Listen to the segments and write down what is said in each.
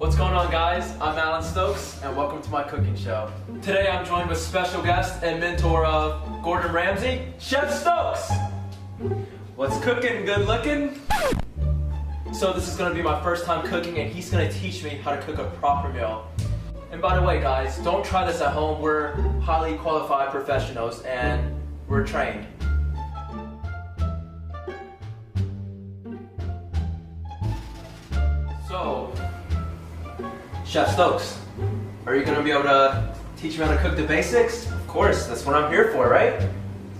What's going on, guys? I'm Alan Stokes and welcome to my cooking show. Today I'm joined with special guest and mentor of Gordon Ramsay, Chef Stokes. What's cooking? Good looking? So this is going to be my first time cooking and he's going to teach me how to cook a proper meal. And by the way, guys, don't try this at home. We're highly qualified professionals and we're trained. So, Chef Stokes, are you going to be able to teach me how to cook the basics? Of course, that's what I'm here for, right?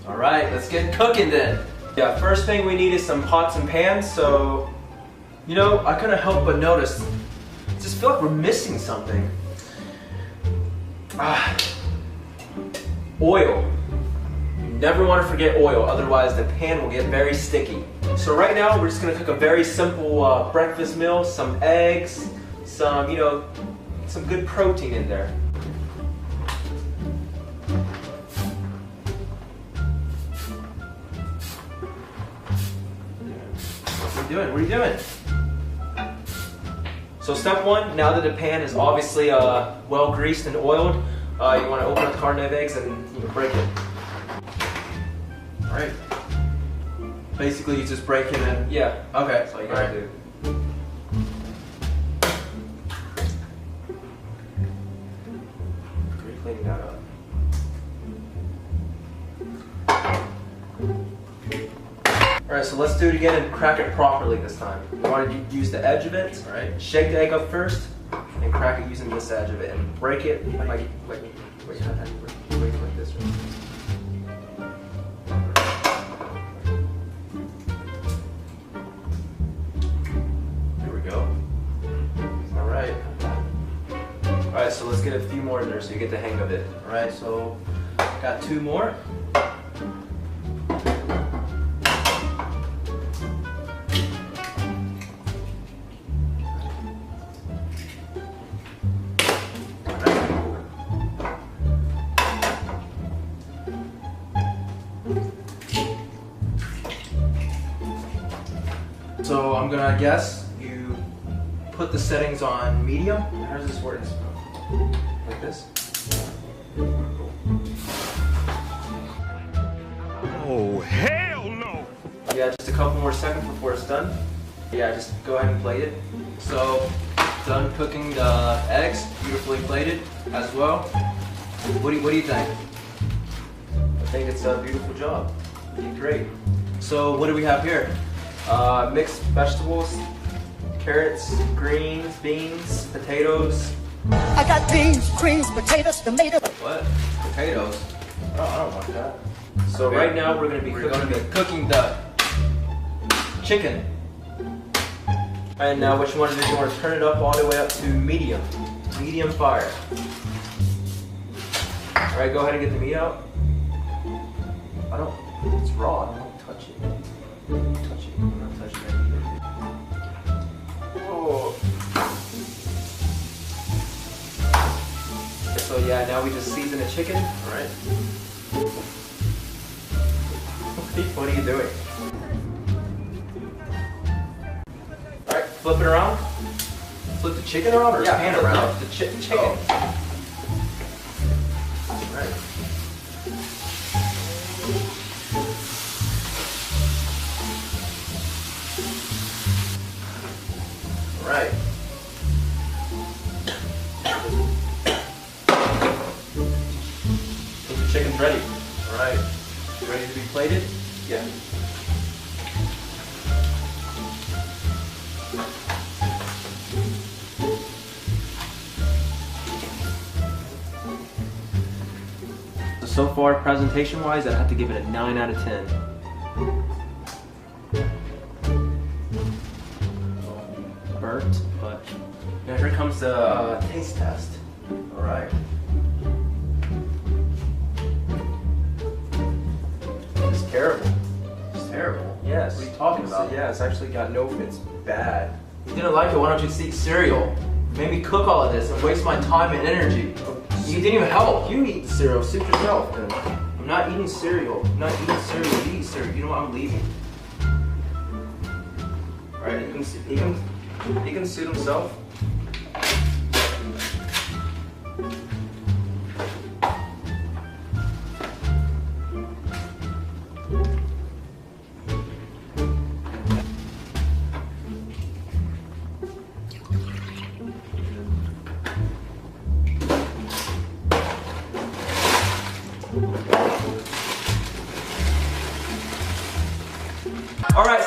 Alright, let's get cooking then. Yeah, first thing we need is some pots and pans. So, you know, I couldn't help but notice, I just feel like we're missing something. Oil. You never want to forget oil, otherwise the pan will get very sticky. So right now we're just going to cook a very simple breakfast meal, some eggs, some, some good protein in there. What are you doing? So step one, now that the pan is obviously well greased and oiled, you want to open up the carton of eggs and break it. Alright. Basically you just break it in. Yeah, okay. That's all you gotta do. Cleaning that up. Alright, so let's do it again and crack it properly this time. You want to use the edge of it. Alright, shake the egg up first and crack it using this edge of it and break it like this. Right? There we go. Alright. Alright, so let's get a few more in there so you get the hang of it. Alright, so got two more. So I'm gonna guess you put the settings on medium. How does this work? Like this? Oh, hell no! Yeah, just a couple more seconds before it's done. Yeah, just go ahead and plate it. So, done cooking the eggs, beautifully plated as well. What do you think? I think it's a beautiful job. You did great. So what do we have here? Mixed vegetables, carrots, greens, beans, potatoes. I got beans, greens, potatoes, tomatoes. What? Potatoes? I don't want that. So right now we're going to be cooking the chicken. And now what you want to do is you want to turn it up all the way up to medium fire. Alright, go ahead and get the meat out. It's raw, I don't want to touch it. I'm not touching it either. Oh. So yeah, now we just season the chicken. Alright. What are you doing? Alright, flip it around. Flip the chicken around or the pan around? The chicken. Oh. Alright. Alright. So the chicken's ready. Alright. Ready to be plated? Yeah. So far, presentation-wise, I'd have to give it a 9 out of 10. Burnt, but now here comes the taste test. Alright. It's terrible. It's terrible. Yes. What are you talking about? Yeah, it's actually got it's bad. You didn't like it, why don't you seek cereal? You made me cook all of this and waste my time and energy. You didn't even help. You eat the cereal, suit yourself then. I'm not eating cereal. I'm not eating cereal. You eat cereal. You know what? I'm leaving. Alright, he can suit himself.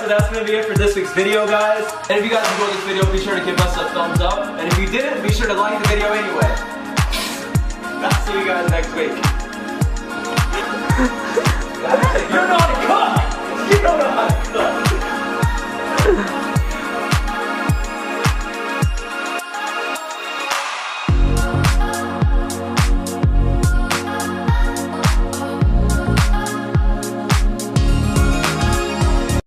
so that's gonna be it for this week's video, guys. And if you guys enjoyed this video, be sure to give us a thumbs up. And if you didn't, be sure to like the video anyway. I'll see you guys next week. You're not a cook! You don't know how to cook!